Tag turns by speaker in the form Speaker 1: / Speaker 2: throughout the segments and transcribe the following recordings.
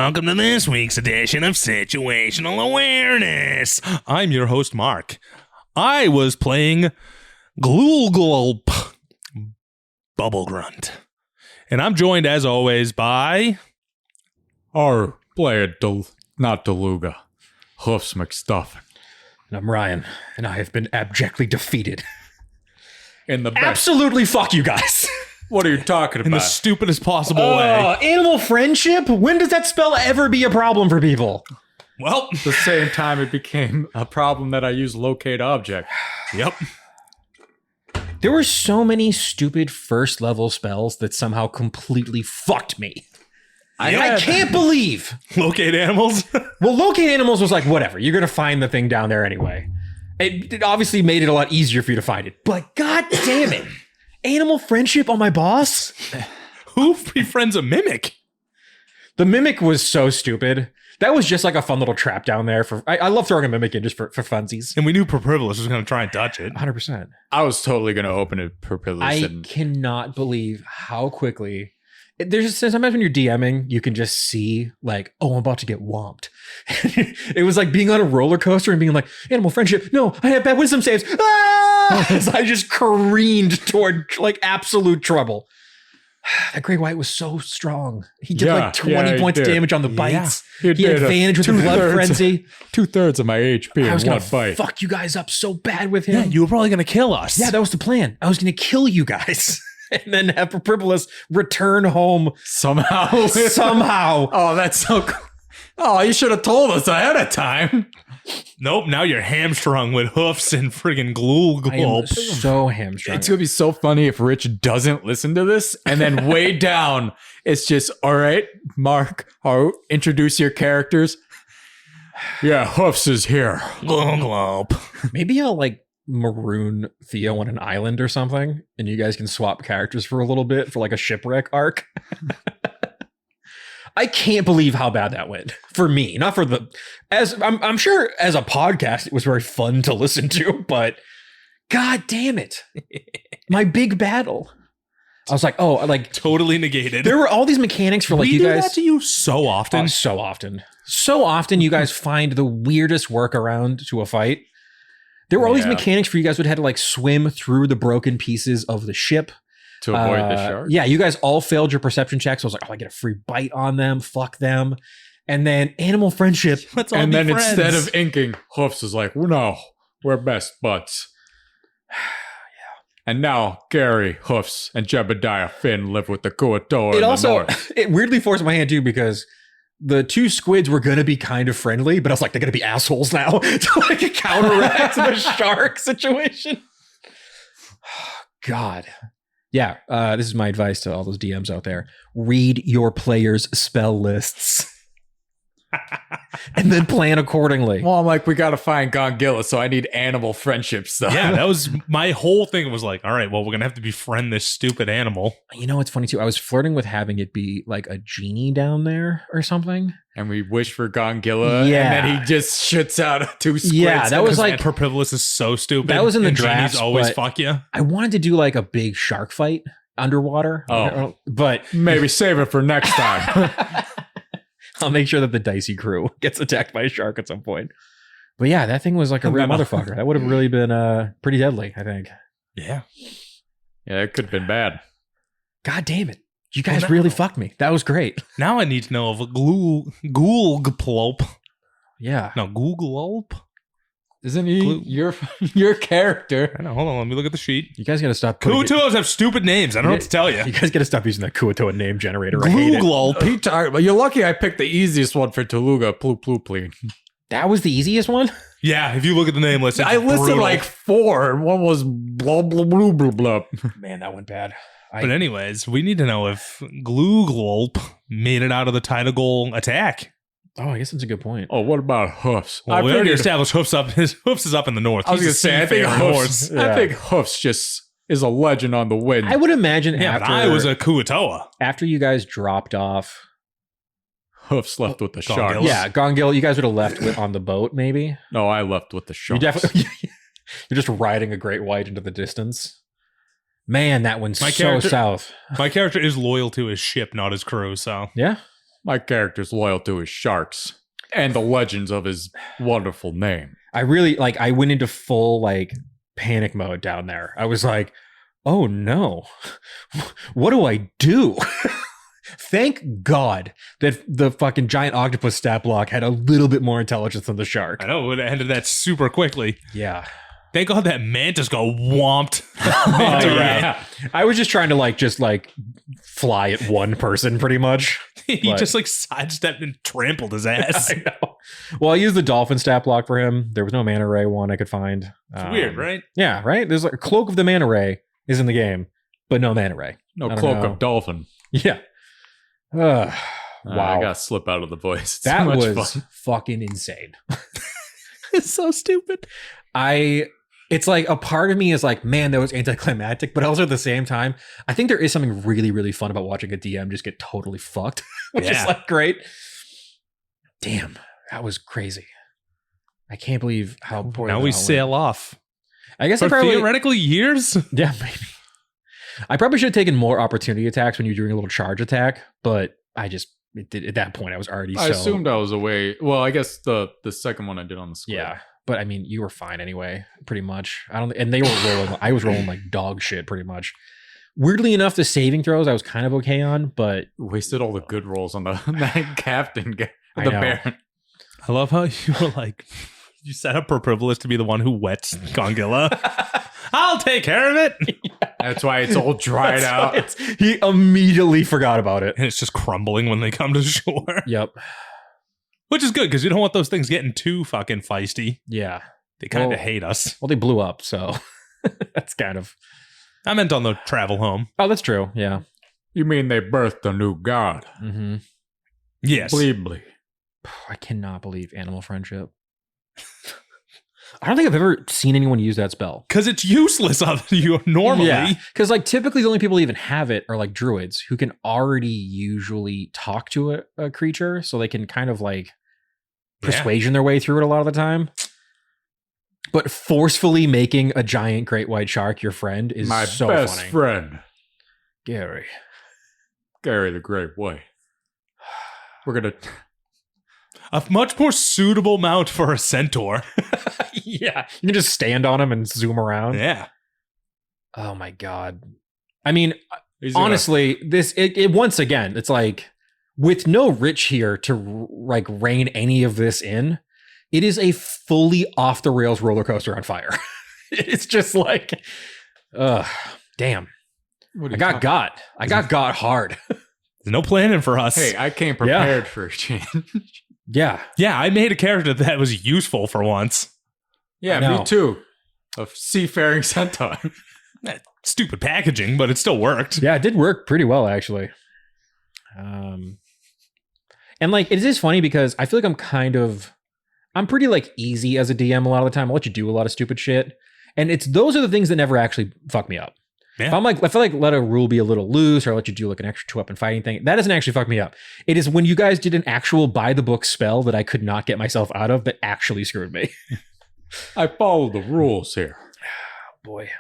Speaker 1: welcome to this week's edition of Situational Awareness. I'm your host, Mark. I was playing Gulp Bubble Grunt. And I'm joined, as always, by...
Speaker 2: Our player, not Deluga, Hoofs McStuffin.
Speaker 3: And I'm Ryan, and I have been abjectly defeated.
Speaker 2: In the best.
Speaker 3: Absolutely fuck you guys.
Speaker 2: What are you talking
Speaker 1: in the
Speaker 2: about?
Speaker 1: stupidest possible way.
Speaker 3: Animal friendship? When does that spell ever be a problem for people?
Speaker 1: Well,
Speaker 2: At the same time, it became a problem that I use locate object.
Speaker 1: yep.
Speaker 3: There were so many stupid first level spells that somehow completely fucked me. I can't believe.
Speaker 1: Locate animals.
Speaker 3: Well, locate animals was like, whatever, you're going to find the thing down there anyway. It obviously made it a lot easier for you to find it. But god damn it. Animal friendship on my boss?
Speaker 1: Who befriends a mimic?
Speaker 3: The mimic was so stupid. That was just like a fun little trap down there. I love throwing a mimic in just for funsies.
Speaker 1: And we knew Perprivilous was going to try and touch it.
Speaker 3: 100%.
Speaker 2: I was totally going to open it per
Speaker 3: I cannot believe how quickly... There's sometimes when you're DMing, you can just see like, oh, I'm about to get whomped. It was like being on a roller coaster and being like, animal friendship. No, I have bad wisdom saves. Ah! As I just careened toward like absolute trouble. That gray white was so strong. He did like 20 points of damage on the bites.
Speaker 2: Yeah,
Speaker 3: he had advantage with the blood frenzy.
Speaker 2: 2/3 of my HP
Speaker 3: I was
Speaker 2: in one
Speaker 3: gonna
Speaker 2: bite.
Speaker 3: fuck you guys up so bad with him.
Speaker 1: Yeah, you were probably going to kill us.
Speaker 3: Yeah, that was the plan. I was going to kill you guys. And then have Perprivilous return home
Speaker 2: Somehow.
Speaker 3: somehow.
Speaker 2: Oh, that's so cool. Oh, you should have told us ahead of time.
Speaker 1: Nope, now you're hamstrung with hoofs and friggin'
Speaker 3: I am
Speaker 1: Gulp.
Speaker 3: so hamstrung.
Speaker 2: It's going to be so funny if Rich doesn't listen to this. And then way down, it's just, all right, Mark, introduce your characters. Yeah, Hoofs is here.
Speaker 1: Gulp.
Speaker 3: Maybe I'll like maroon Theo on an island or something, and you guys can swap characters for a little bit for like a shipwreck arc. I can't believe how bad that went for me. Not for the I'm sure as a podcast it was very fun to listen to, but god damn it. My big battle. I was like, oh, like
Speaker 1: Totally negated.
Speaker 3: there were all these mechanics for like
Speaker 1: we
Speaker 3: you
Speaker 1: do
Speaker 3: guys
Speaker 1: that to you so often.
Speaker 3: so often. So often you guys find the weirdest workaround to a fight. There were all these mechanics for you guys would have to like swim through the broken pieces of the ship.
Speaker 2: To avoid the shark?
Speaker 3: Yeah, you guys all failed your perception checks. So I was like, oh, I get a free bite on them. Fuck them. And then animal friendship.
Speaker 1: Let's all
Speaker 2: And
Speaker 1: be
Speaker 2: then
Speaker 1: friends.
Speaker 2: instead of inking, Hoofs is like, no, we're best buds. And now Gary, Hoofs, and Jebediah Finn live with the Kuatoa in
Speaker 3: It
Speaker 2: the
Speaker 3: also,
Speaker 2: north.
Speaker 3: it weirdly forced my hand too because the two squids were going to be kind of friendly, but I was like, they're going to be assholes now to like counteract the shark situation. God. Yeah, this is my advice to all those DMs out there. Read your players' spell lists. And then plan accordingly.
Speaker 2: Well, I'm like, we got to find Gongilla, so I need animal friendship stuff.
Speaker 1: Yeah, that was my whole thing was like, all right, well, we're going to have to befriend this stupid animal.
Speaker 3: You know what's funny too? I was flirting with having it be like a genie down there or something.
Speaker 2: And we wish for Gongilla,
Speaker 3: Yeah.
Speaker 2: and then he just shoots out two squids.
Speaker 3: Yeah, that was like
Speaker 1: Perprivilous is so stupid.
Speaker 3: That was in the
Speaker 1: and
Speaker 3: drafts,
Speaker 1: genies always
Speaker 3: but-
Speaker 1: fuck you.
Speaker 3: I wanted to do like a big shark fight underwater.
Speaker 2: Oh.
Speaker 3: But
Speaker 2: maybe save it for next time.
Speaker 3: I'll make sure that the dicey crew gets attacked by a shark at some point. But yeah, that thing was like a real motherfucker. That would have really been pretty deadly, I think.
Speaker 1: Yeah.
Speaker 2: Yeah, it could have been bad.
Speaker 3: God damn it. You guys really fucked me. That was great.
Speaker 1: Now I need to know of a Gulp.
Speaker 3: Yeah.
Speaker 1: No, Gulp.
Speaker 2: Isn't he your character?
Speaker 1: I know. Hold on. Let me look at the sheet.
Speaker 3: You guys got to stop. putting it-
Speaker 1: Kuatoas have stupid names. I don't know what to tell you.
Speaker 3: You guys got to stop using that Kuatoa name generator. I hate it.
Speaker 1: Gulp.
Speaker 2: But you're lucky I picked the easiest one for Toluga. Ploopleen.
Speaker 3: That was the easiest one?
Speaker 1: Yeah, if you look at the name list, it's
Speaker 2: I listed
Speaker 1: brutal.
Speaker 2: like 4, and one was blah blah blah blah blah.
Speaker 3: Man, that went bad.
Speaker 1: But anyways, we need to know if Gulp made it out of the Titagoal attack.
Speaker 3: Oh, I guess that's a good point.
Speaker 2: Oh, what about Hoofs?
Speaker 1: Well, we already established His Hoofs is up in the north.
Speaker 2: I was
Speaker 1: He's
Speaker 2: gonna
Speaker 1: a
Speaker 2: say, I think
Speaker 1: seafaring
Speaker 2: Hoofs.
Speaker 3: Yeah.
Speaker 2: I think Hoofs just is a legend on the wind.
Speaker 3: I would imagine
Speaker 1: Yeah,
Speaker 3: after
Speaker 1: but I was a Kuatoa.
Speaker 3: after you guys dropped off.
Speaker 2: Hoofs left with the
Speaker 1: Gongilla.
Speaker 2: sharks.
Speaker 3: Yeah, Gongilla, you guys would have left with on the boat, maybe.
Speaker 2: No, I left with the
Speaker 3: You
Speaker 2: sharks.
Speaker 3: definitely you're just riding a great white into the distance. Man, that one's
Speaker 1: My
Speaker 3: so
Speaker 1: character-
Speaker 3: south.
Speaker 1: My character is loyal to his ship, not his crew, so
Speaker 3: Yeah.
Speaker 2: My character's loyal to his sharks and the legends of his wonderful name.
Speaker 3: I really like. I went into full like panic mode down there. I was like, "Oh no, what do I do?" Thank God that the fucking giant octopus stat block had a little bit more intelligence than the shark.
Speaker 1: I know, it would have ended that super quickly.
Speaker 3: Yeah.
Speaker 1: Thank God that mantis got whomped.
Speaker 3: Yeah. I was just trying to just fly at one person pretty much.
Speaker 1: He just sidestepped and trampled his ass.
Speaker 3: I know. Well, I used the dolphin stat block for him. There was no manta ray one I could find.
Speaker 1: It's weird, right?
Speaker 3: Yeah, right? There's a cloak of the manta ray is in the game, but no manta ray.
Speaker 2: No cloak of dolphin.
Speaker 3: Yeah. Wow.
Speaker 2: I got to slip out of the voice. It's
Speaker 3: that
Speaker 2: too much
Speaker 3: was
Speaker 2: fun.
Speaker 3: fucking insane.
Speaker 1: It's so stupid.
Speaker 3: It's like a part of me is like, man, that was anticlimactic, but also at the same time, I think there is something really, really fun about watching a DM just get totally fucked, which is great. Damn, that was crazy. I can't believe how poor.
Speaker 1: Now we sail off.
Speaker 3: I guess
Speaker 1: For
Speaker 3: I probably
Speaker 1: theoretically years.
Speaker 3: Yeah, maybe. I probably should have taken more opportunity attacks when you're doing a little charge attack, but at that point I was already.
Speaker 2: I assumed I was away. Well, I guess the second one I did on the squid.
Speaker 3: Yeah, but I mean, you were fine anyway, pretty much. And they were rolling. I was rolling like dog shit, pretty much. Weirdly enough, the saving throws I was kind of okay on, but
Speaker 2: wasted all the good rolls on that captain, the
Speaker 3: I know.
Speaker 2: Baron.
Speaker 1: I love how you were you set up for Privilege to be the one who wets Gongilla. I'll take care of it.
Speaker 2: That's why it's all dried out.
Speaker 3: He immediately forgot about it.
Speaker 1: And it's just crumbling when they come to shore.
Speaker 3: Yep.
Speaker 1: Which is good because you don't want those things getting too fucking feisty.
Speaker 3: Yeah.
Speaker 1: They kind of hate us.
Speaker 3: Well, they blew up, so that's kind of.
Speaker 1: I meant on the travel home.
Speaker 3: Oh, that's true. Yeah.
Speaker 2: You mean they birthed a new god?
Speaker 3: Mm-hmm.
Speaker 1: Yes.
Speaker 2: Bleebly.
Speaker 3: I cannot believe animal friendship. I don't think I've ever seen anyone use that spell.
Speaker 1: Because it's useless on you normally.
Speaker 3: Yeah. Because typically the only people who even have it are druids who can already usually talk to a creature, so they can kind of persuasion their way through it a lot of the time. But forcefully making a giant great white shark your friend is
Speaker 2: my
Speaker 3: so
Speaker 2: best
Speaker 3: funny.
Speaker 2: friend,
Speaker 3: Gary
Speaker 2: the Great White. We're gonna
Speaker 1: A much more suitable mount for a centaur.
Speaker 3: Yeah. You can just stand on him and zoom around.
Speaker 1: Yeah.
Speaker 3: Oh my God. I mean,
Speaker 2: He's
Speaker 3: honestly, it once again, it's with no Rich here to rein any of this in, it is a fully off the rails roller coaster on fire. It's just damn. I got got hard.
Speaker 1: There's no planning for us.
Speaker 2: Hey, I came prepared for a change.
Speaker 3: Yeah.
Speaker 1: Yeah, I made a character that was useful for once.
Speaker 2: Yeah, me too. A seafaring centaur.
Speaker 1: Stupid packaging, but it still worked.
Speaker 3: Yeah, it did work pretty well, actually. And it is funny because I feel like I'm pretty easy as a DM a lot of the time. I'll let you do a lot of stupid shit. And those are the things that never actually fuck me up.
Speaker 1: Yeah.
Speaker 3: If I feel let a rule be a little loose or let you do an extra 2-up and fighting thing, that doesn't actually fuck me up. It is when you guys did an actual by the book spell that I could not get myself out of that actually screwed me.
Speaker 2: I follow the rules here.
Speaker 3: Boy.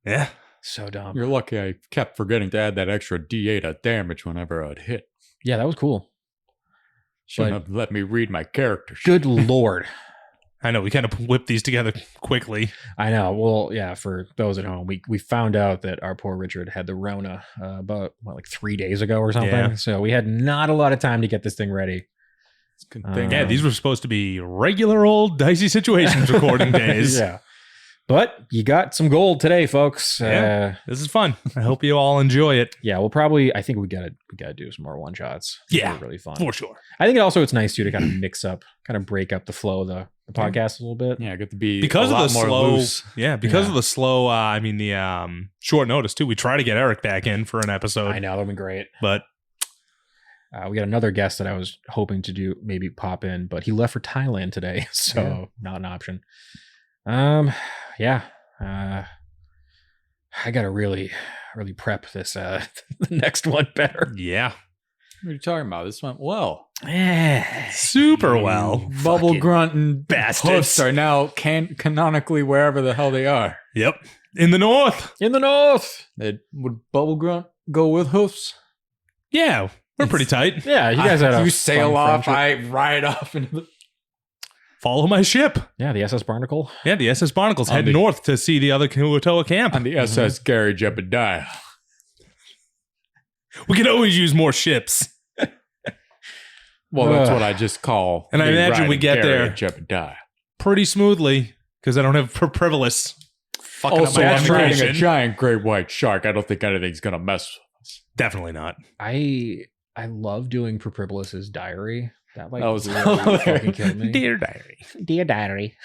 Speaker 1: Yeah.
Speaker 3: So dumb.
Speaker 2: You're lucky I kept forgetting to add that extra D8 of damage whenever I'd hit.
Speaker 3: Yeah, that was cool.
Speaker 2: Shouldn't have let me read my character sheet.
Speaker 3: Good Lord.
Speaker 1: I know, we kind of whipped these together quickly.
Speaker 3: I know. Well, yeah, for those at home, we found out that our poor Richard had the Rona about 3 days ago or something.
Speaker 1: Yeah.
Speaker 3: So we had not a lot of time to get this thing ready.
Speaker 1: Yeah, these were supposed to be regular old Dicey Situations recording days.
Speaker 3: Yeah. But you got some gold today, folks.
Speaker 1: Yeah, this is fun. I hope you all enjoy it.
Speaker 3: Yeah, I think we gotta do some more one shots.
Speaker 1: Yeah,
Speaker 3: really fun.
Speaker 1: For sure.
Speaker 3: I think it's nice too to kind of mix up, kind of break up the flow of the podcast a little bit.
Speaker 2: Yeah, get to be
Speaker 1: because
Speaker 2: a
Speaker 1: of
Speaker 2: lot
Speaker 1: the
Speaker 2: more
Speaker 1: slow.
Speaker 2: loose.
Speaker 1: Yeah, because of the slow. Short notice too. We try to get Eric back in for an episode.
Speaker 3: I know that'd be great.
Speaker 1: But
Speaker 3: we got another guest that I was hoping to do maybe pop in, but he left for Thailand today, so not an option. Yeah. I gotta really prep this the next one better.
Speaker 1: yeah,
Speaker 2: What are you talking about? This went well.
Speaker 1: super well.
Speaker 2: Bubble grunt and
Speaker 1: bastards.
Speaker 2: hoofs are now canonically wherever the hell they are.
Speaker 1: Yep, in the north.
Speaker 3: In the north.
Speaker 2: Would bubble grunt go with hoofs?
Speaker 1: Yeah, We're pretty tight.
Speaker 3: Yeah, you guys had a
Speaker 2: You sail
Speaker 3: fun
Speaker 2: off,
Speaker 3: friendship.
Speaker 2: I ride off into the...
Speaker 1: Follow my ship.
Speaker 3: Yeah, the SS Barnacle.
Speaker 1: Yeah, the SS Barnacles
Speaker 2: On
Speaker 1: head
Speaker 2: the-
Speaker 1: north to see the other Kuatoa camp.
Speaker 2: On the SS Gary Jebediah.
Speaker 1: We could always use more ships.
Speaker 2: Well, that's
Speaker 3: Ugh.
Speaker 2: what I just call...
Speaker 1: And I
Speaker 2: me
Speaker 1: imagine we
Speaker 2: riding
Speaker 1: get
Speaker 2: Gary
Speaker 1: there.
Speaker 2: Jebediah.
Speaker 1: Pretty smoothly because I don't have privilege. Fucking
Speaker 2: Also,
Speaker 1: up my
Speaker 2: I'm riding a
Speaker 1: navigation.
Speaker 2: giant great white shark. I don't think anything's going to mess with us.
Speaker 1: Definitely not.
Speaker 3: I love doing Propribulus's diary. That
Speaker 2: That was
Speaker 3: really
Speaker 2: hilarious.
Speaker 3: fucking killed me.
Speaker 1: Dear diary.
Speaker 4: Dear diary,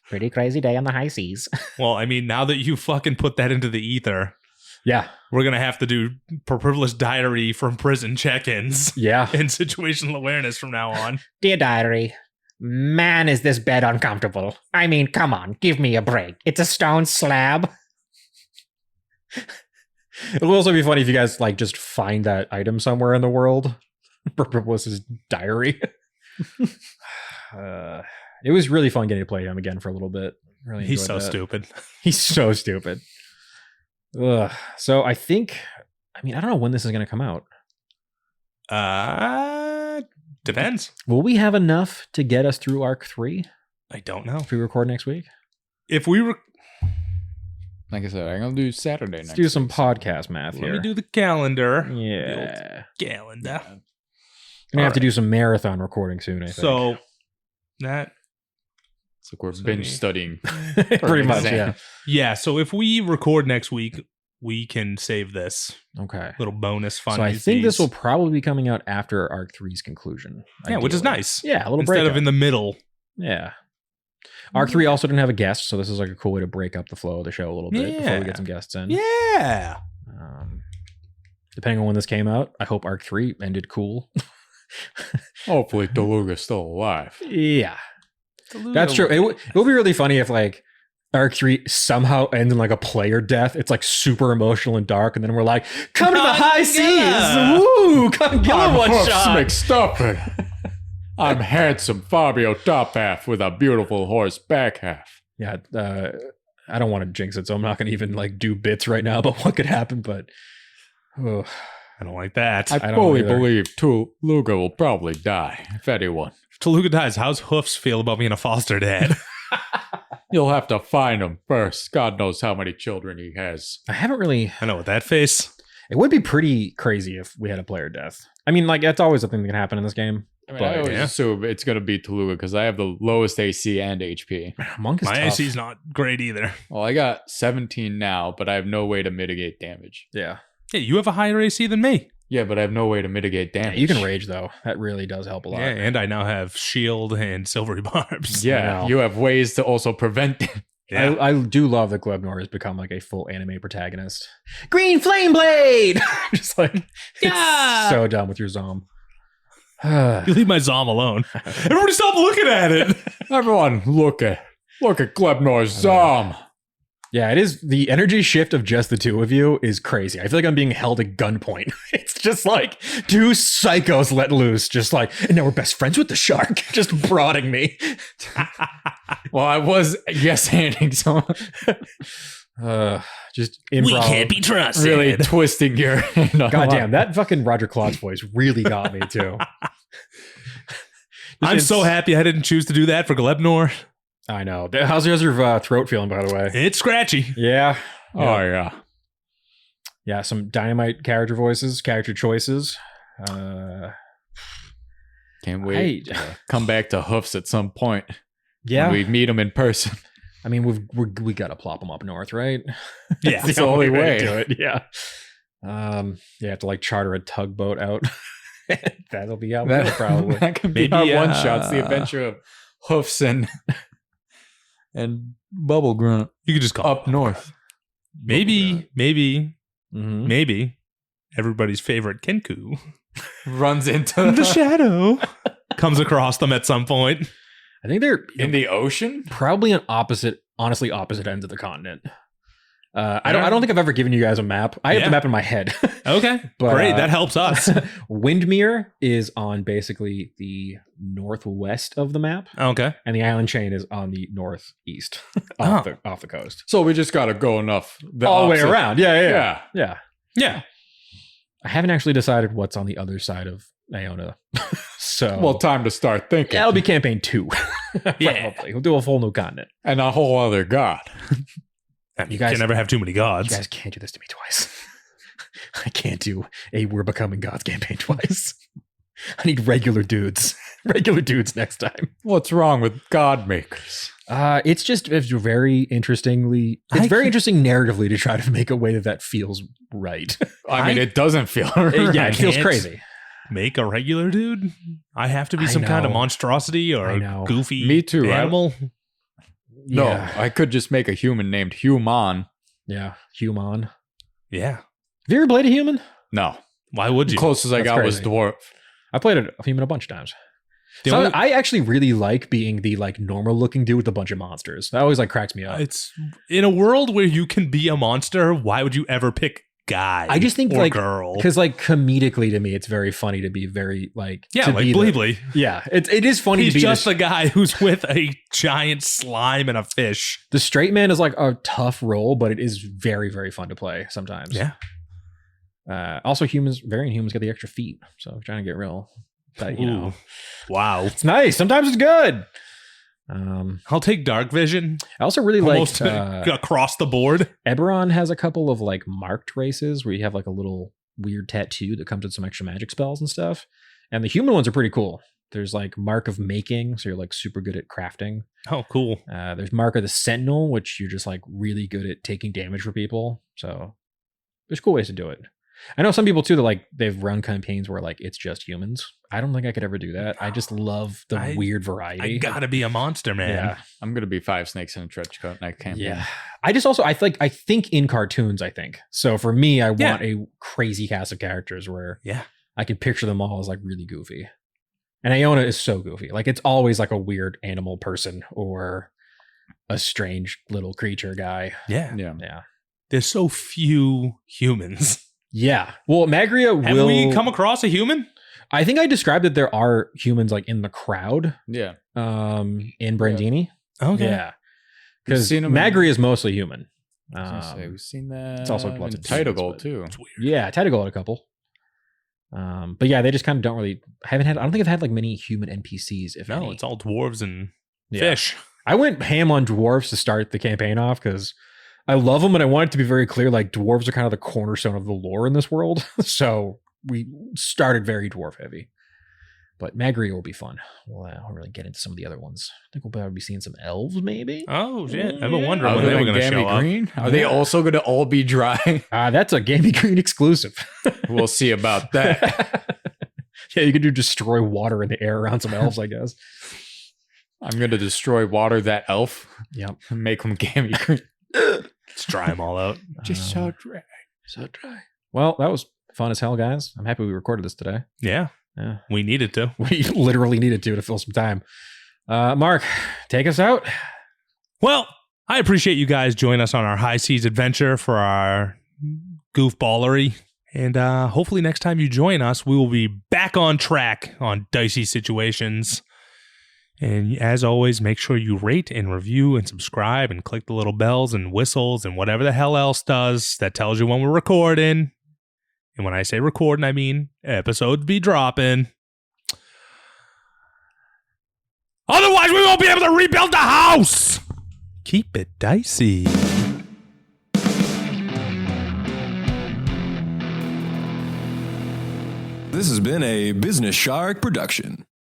Speaker 4: pretty crazy day on the high seas.
Speaker 1: Well, I mean, now that you fucking put that into the ether,
Speaker 3: Yeah,
Speaker 1: we're going to have to do privileged diary from prison check-ins
Speaker 3: yeah.
Speaker 1: and situational awareness from now on.
Speaker 4: Dear diary, man, is this bed uncomfortable. I mean, come on, give me a break. It's a stone slab.
Speaker 3: It'll also be funny if you guys like just find that item somewhere in the world. Propribulus's diary. It was really fun getting to play him again for a little bit. Really,
Speaker 1: He's so
Speaker 3: enjoyed that.
Speaker 1: stupid.
Speaker 3: He's so stupid. Ugh. So I think, I mean, I don't know when this is going to come out.
Speaker 1: Depends.
Speaker 3: Will we have enough to get us through Arc 3
Speaker 1: I don't know.
Speaker 3: if we record next week?
Speaker 1: If we were,
Speaker 2: Like I said, I'm going to do Saturday
Speaker 3: Let's
Speaker 2: next
Speaker 3: do some
Speaker 2: week.
Speaker 3: podcast math
Speaker 1: let
Speaker 3: here.
Speaker 1: me do the calendar.
Speaker 3: Yeah.
Speaker 1: Calendar.
Speaker 3: Gonna have to
Speaker 1: Alright.
Speaker 3: do some marathon recording soon, I think.
Speaker 1: So that
Speaker 2: It's like we're
Speaker 1: So
Speaker 2: binge
Speaker 1: we-
Speaker 2: studying.
Speaker 3: pretty much,
Speaker 2: exam.
Speaker 3: yeah.
Speaker 1: yeah. So if we record next week, we can save this
Speaker 3: Okay.
Speaker 1: little bonus fun.
Speaker 3: So I think this will probably be coming out after Arc 3's conclusion.
Speaker 1: yeah, which is
Speaker 3: ideally.
Speaker 1: nice.
Speaker 3: Yeah, a little
Speaker 1: Instead
Speaker 3: break.
Speaker 1: of in the middle.
Speaker 3: Yeah. Arc 3 also didn't have a guest, so this is like a cool way to break up the flow of the show a little bit before we
Speaker 1: Yeah.
Speaker 3: get some guests in.
Speaker 1: Yeah.
Speaker 3: Depending on when this came out, I hope Arc 3 ended cool.
Speaker 2: Hopefully, Deluga's still alive.
Speaker 3: Yeah. That's true. It would be really funny if like Arc 3 somehow ends in like a player death. It's like super emotional and dark, and then we're like, come to the high
Speaker 1: Gongilla!
Speaker 3: seas! Woo! Gongilla one shot!
Speaker 2: McStuffin. I'm handsome Fabio top half with a beautiful horse back half.
Speaker 3: Yeah, I don't want to jinx it, so I'm not going to even like do bits right now about what could happen, but oh,
Speaker 1: I don't like that.
Speaker 2: I
Speaker 3: don't
Speaker 2: fully
Speaker 3: either.
Speaker 2: believe Toluga will probably die, if anyone.
Speaker 1: If Toluga dies, how's Hoofs feel about being a foster dad?
Speaker 2: You'll have to find him first. God knows how many children he has.
Speaker 3: I haven't really.
Speaker 1: I know with that face.
Speaker 3: It would be pretty crazy if we had a player death. I mean, like that's always a thing that can happen in this game.
Speaker 2: I mean,
Speaker 3: But,
Speaker 2: I always
Speaker 1: yeah.
Speaker 2: assume it's going to be Toluga because I have the lowest AC and HP.
Speaker 3: Monk is
Speaker 1: My
Speaker 3: tough.
Speaker 1: AC's not great either.
Speaker 2: Well, I got 17 now, but I have no way to mitigate damage.
Speaker 3: Yeah.
Speaker 1: Yeah, you have a higher AC than me.
Speaker 2: Yeah, but I have no way to mitigate
Speaker 3: Yeah,
Speaker 2: damage.
Speaker 3: you can rage though. That really does help a lot.
Speaker 1: Yeah, and I now have shield and silvery barbs.
Speaker 2: Yeah,
Speaker 3: Wow.
Speaker 2: you have ways to also prevent it.
Speaker 1: Yeah.
Speaker 3: I do love that Glebnor has become like a full anime protagonist. Green Flame Blade! Just like,
Speaker 1: Yeah.
Speaker 3: it's so dumb with your Zom.
Speaker 1: You leave my Zom alone. Everybody stop looking at it.
Speaker 2: Everyone, look at Glebnor's Zom.
Speaker 3: Yeah, it is. The energy shift of just the two of you is crazy. I feel like I'm being held at gunpoint. It's just like two psychos let loose, just like, and now we're best friends with the shark, just prodding me.
Speaker 2: Well, I was yes-handing someone,
Speaker 3: Just improv.
Speaker 1: be trusted.
Speaker 2: really twisting your hand. on-
Speaker 3: Goddamn, that fucking Roger Klotz voice really got me too.
Speaker 1: I'm so happy I didn't choose to do that for Glebnor.
Speaker 3: I know. How's your throat feeling, by the way?
Speaker 1: It's scratchy.
Speaker 3: Yeah.
Speaker 2: Oh, yeah.
Speaker 3: Yeah, some dynamite character voices, character choices.
Speaker 2: Can't wait to come back to Hoofs at some point.
Speaker 3: Yeah.
Speaker 2: When we meet him in person.
Speaker 3: I mean, we got to plop them up north, right?
Speaker 1: Yeah.
Speaker 3: It's
Speaker 2: the only way.
Speaker 3: to do it. Yeah. You have to like charter a tugboat out. That'll be how we go, probably.
Speaker 2: That could be
Speaker 1: Maybe,
Speaker 2: our one shots. The adventure of Hoofs and Bubble Grunt
Speaker 1: You could just call
Speaker 2: up north.
Speaker 1: Maybe
Speaker 3: Mhm.
Speaker 1: maybe everybody's favorite Kenku,
Speaker 2: Runs into
Speaker 1: the shadow, comes across them at some point.
Speaker 3: I think they're
Speaker 2: in the ocean.
Speaker 3: probably on honestly opposite ends of the continent. I don't think I've ever given you guys a map. I have
Speaker 1: Yeah.
Speaker 3: the map in my head.
Speaker 1: Okay,
Speaker 3: But,
Speaker 1: great. That helps us.
Speaker 3: Windmere is on basically the northwest of the map,
Speaker 1: Okay.
Speaker 3: and the island chain is on the northeast off the coast.
Speaker 2: So we just got to go enough.
Speaker 3: All the way
Speaker 2: opposite-
Speaker 3: around. Yeah.
Speaker 2: Yeah.
Speaker 3: Yeah.
Speaker 1: Yeah.
Speaker 3: I haven't actually decided what's on the other side of Iona. So
Speaker 2: Well, time to start thinking.
Speaker 3: that'll be campaign 2.
Speaker 1: Yeah.
Speaker 3: Probably. We'll do a full new continent.
Speaker 2: And a whole other god.
Speaker 1: I mean,
Speaker 3: You
Speaker 1: you
Speaker 3: guys-
Speaker 1: can never have too many
Speaker 3: You
Speaker 1: gods.
Speaker 3: guys can't do this to me twice. I can't do a We're Becoming Gods campaign twice. I need regular dudes. Regular dudes next time.
Speaker 2: What's wrong with god makers?
Speaker 3: It's very interestingly. It's very interesting narratively to try to make a way that feels right.
Speaker 2: I mean, it doesn't feel right.
Speaker 3: Yeah, it feels
Speaker 1: can't
Speaker 3: crazy.
Speaker 1: Make a regular dude? I have to be
Speaker 3: I
Speaker 1: some kind of
Speaker 3: know.
Speaker 1: monstrosity or
Speaker 3: I
Speaker 1: a
Speaker 3: know.
Speaker 1: goofy
Speaker 2: Me too.
Speaker 1: animal.
Speaker 2: No,
Speaker 3: Yeah.
Speaker 2: I could just make a human named Human.
Speaker 3: Yeah. Human. Have
Speaker 1: Yeah.
Speaker 3: you ever played a human?
Speaker 2: No.
Speaker 1: Why would you?
Speaker 2: Closest I
Speaker 3: That's
Speaker 2: got was
Speaker 3: crazy.
Speaker 2: dwarf.
Speaker 3: I played a human a bunch of times.
Speaker 1: The
Speaker 3: So
Speaker 1: only-
Speaker 3: I actually really like being the like normal looking dude with a bunch of monsters. That always like cracks me up.
Speaker 1: It's in a world where you can be a monster. Why would you ever pick guy?
Speaker 3: I just think
Speaker 1: or
Speaker 3: like
Speaker 1: girl.
Speaker 3: because like comedically to me, it's very funny to be very like
Speaker 1: Yeah,
Speaker 3: to
Speaker 1: like
Speaker 3: be the-
Speaker 1: Bleebly.
Speaker 3: Yeah, it is funny
Speaker 1: He's
Speaker 3: to be
Speaker 1: just
Speaker 3: the,
Speaker 1: the guy who's with a giant slime and a fish.
Speaker 3: the straight man is like a tough role, but it is very very fun to play sometimes.
Speaker 1: Yeah.
Speaker 3: Also, variant humans get the extra feet, so I'm trying to get real. But you know,
Speaker 1: Ooh. Wow.
Speaker 3: it's nice. Sometimes it's good.
Speaker 1: I'll take dark vision
Speaker 3: I also really
Speaker 1: almost
Speaker 3: like
Speaker 1: across the board.
Speaker 3: Eberron has a couple of like marked races where you have like a little weird tattoo that comes with some extra magic spells and stuff. And the human ones are pretty cool. There's like Mark of Making, so you're like super good at crafting.
Speaker 1: Oh, cool.
Speaker 3: There's Mark of the Sentinel, which you're just like really good at taking damage for people. So there's cool ways to do it. I know some people too that like they've run campaigns where like it's just humans. I don't think I could ever do that. I just love the
Speaker 1: I-
Speaker 3: weird variety.
Speaker 1: I gotta be a monster, man.
Speaker 3: Yeah.
Speaker 2: I'm going to be 5 snakes in a trench coat and I can't.
Speaker 3: Yeah. I just also I think in cartoons, I think. So for me, I
Speaker 1: Yeah.
Speaker 3: want a crazy cast of characters where
Speaker 1: Yeah.
Speaker 3: I can picture them all as like really goofy. And Iona is so goofy. Like it's always like a weird animal person or a strange little creature guy.
Speaker 1: Yeah.
Speaker 2: Yeah.
Speaker 3: Yeah.
Speaker 1: There's so few humans.
Speaker 3: Yeah. Well, Magria
Speaker 1: Have
Speaker 3: will
Speaker 1: we come across a human?
Speaker 3: I think I described that there are humans like in the crowd
Speaker 2: Yeah.
Speaker 3: in Brandini.
Speaker 1: Okay.
Speaker 3: Yeah.
Speaker 2: We've
Speaker 3: Because
Speaker 2: seen 'em in-
Speaker 3: Magria is mostly human.
Speaker 2: I was gonna say, we've seen that.
Speaker 3: it's also lots
Speaker 2: in
Speaker 3: of
Speaker 2: Title
Speaker 3: demons,
Speaker 2: Gold
Speaker 3: but-
Speaker 2: too.
Speaker 1: It's weird.
Speaker 3: Yeah, Tentacle had a couple. But yeah, they just kind of don't really I don't think I've had like many human NPCs, if
Speaker 1: No,
Speaker 3: any.
Speaker 1: it's all dwarves and
Speaker 3: Yeah.
Speaker 1: fish.
Speaker 3: I went ham on dwarves to start the campaign off because I love them and I want it to be very clear like dwarves are kind of the cornerstone of the lore in this world. So we started very dwarf heavy. But Magria will be fun. We'll really get into some of the other ones. I think we'll probably be seeing some elves, maybe.
Speaker 1: Oh shit! I've been wondering
Speaker 2: Other
Speaker 1: when they were
Speaker 2: than
Speaker 1: going to
Speaker 2: Gammy
Speaker 1: show up.
Speaker 2: Green, are they also going to all be dry?
Speaker 3: That's a Gamey Green exclusive.
Speaker 2: We'll see about that.
Speaker 3: Yeah, you could do destroy water in the air around some elves, I guess.
Speaker 2: I'm going to destroy water that elf.
Speaker 3: Yep.
Speaker 2: And make them Gammy Green.
Speaker 1: Let's dry them all out.
Speaker 2: Just so dry.
Speaker 3: So dry. Well, that was fun as hell, guys. I'm happy we recorded this today.
Speaker 1: Yeah,
Speaker 3: Yeah.
Speaker 1: we needed to.
Speaker 3: We literally needed to fill some time. Mark, take us out.
Speaker 1: Well, I appreciate you guys joining us on our high seas adventure for our goofballery. And hopefully next time you join us, we will be back on track on dicey situations. And as always, make sure you rate and review and subscribe and click the little bells and whistles and whatever the hell else does that tells you when we're recording. And when I say recording, I mean episodes be dropping. Otherwise, we won't be able to rebuild the house. Keep it dicey.
Speaker 5: This has been a Business Shark production.